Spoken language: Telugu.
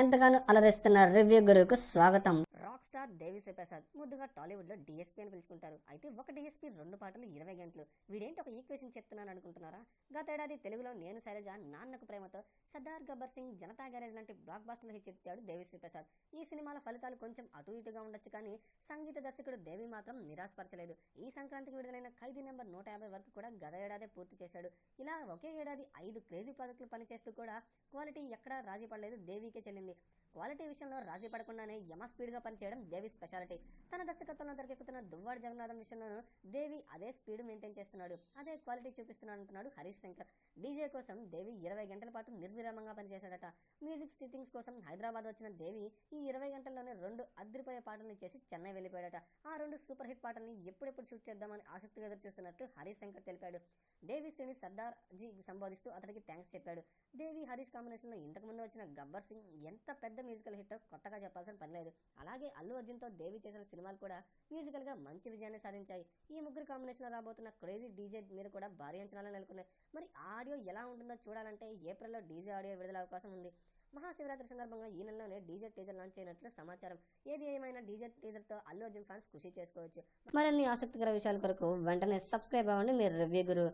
ఎంతగానో అలరిస్తున్న రివ్యూ గురువుకు స్వాగతం. రాక్ స్టార్ దేవి శ్రీ ప్రసాద్ ముద్దుగా టాలీవుడ్ లో డిఎస్పీ అని పిలుచుకుంటారు. అయితే ఒక డిఎస్పీ 2 పాటలు 20 గంటలు. వీడేంటి ఒక ఈక్వేషన్ చెప్తున్నాను అనుకుంటున్నారా? గతేడాది తెలుగులో నేను శైలజ, నాన్నకు ప్రేమతో, సర్దార్ గబ్బర్ సింగ్, జనతా గ్యారేజ్ లాంటి బ్లాక్ బస్టర్ హిట్ ఇచ్చాడు దేవి శ్రీ ప్రసాద్. ఈ సినిమాల ఫలితాలు కొంచెం అటు ఇటుగా ఉండొచ్చు, కానీ సంగీత దర్శకుడు దేవి మాత్రం నిరాశపరచలేదు. ఈ సంక్రాంతికి విడుదలైన ఖైదీ నెంబర్ 150 వరకు కూడా గత ఏడాదే పూర్తి చేశాడు. ఇలా ఒకే ఏడాది 5 క్రేజీ ప్రాజెక్టులు పనిచేస్తూ కూడా క్వాలిటీ ఎక్కడా రాజీ పడలేదు, దేవికే చెల్లింది. క్వాలిటీ విషయంలో రాజీ పడకుండానే యమ స్పీడ్గా పనిచేయడం దేవి స్పెషాలిటీ. తన దర్శకత్వంలో తెరకెక్కుతున్న దువ్వాడ జగన్నాథం విషయంలోనూ దేవి అదే స్పీడ్ మెయింటైన్ చేస్తున్నాడు, అదే క్వాలిటీ చూపిస్తున్నాడు అంటున్నాడు హరీష్ శంకర్. డీజే కోసం దేవి 20 గంటల పాటు నిర్విరామంగా పనిచేశాడట. మ్యూజిక్ స్టిట్టింగ్స్ కోసం హైదరాబాద్ వచ్చిన దేవి ఈ 20 గంటల్లోనే 2 అద్రిపోయే పాటల్ని చేసి చెన్నై వెళ్ళిపోయాడట. ఆ 2 సూపర్ హిట్ పాటల్ని ఎప్పుడెప్పుడు షూట్ చేద్దామని ఆసక్తిగా ఎదురు చూస్తున్నట్లు హరీష్ శంకర్ తెలిపాడు. దేవి శ్రీని సర్దార్ జీ సంబోధిస్తూ అతనికి థ్యాంక్స్ చెప్పాడు. దేవి హరీష్ కాంబినేషన్లో ఇంతకుముందు వచ్చిన గబ్బర్ సింగ్ ఎంత పెద్ద మ్యూజికల్ హిట్ కొత్తగా చెప్పాల్సిన పని లేదు. అలాగే అల్లు అర్జున్తో దేవి చేసిన సినిమాలు కూడా మ్యూజికల్గా మంచి విజయాన్ని సాధించాయి. ఈ ముగ్గురు కాంబినేషన్లో రాబోతున్న క్రేజీ డీజే మీద కూడా భారీ అంచనాలు నెలకొన్నాయి. మరి ఆ ఆడియో ఎలా ఉంటుందో చూడాలంటే ఏప్రిల్లో డీజే ఆడియో విడుదల అవకాశం ఉంది. మహాశివరాత్రి సందర్భంగా ఈ నెలలోనే డీజే టీజర్ లాంచ్ అయినట్లు సమాచారం. ఏది ఏమైనా డీజే టీజర్తో అల్లు అర్జున్ ఫ్యాన్స్ ఖుషి చేసుకోవచ్చు. మరిన్ని ఆసక్తికర విషయాల కొరకు వెంటనే సబ్స్క్రైబ్ అవ్వండి. మీరు రివ్యూ గురు.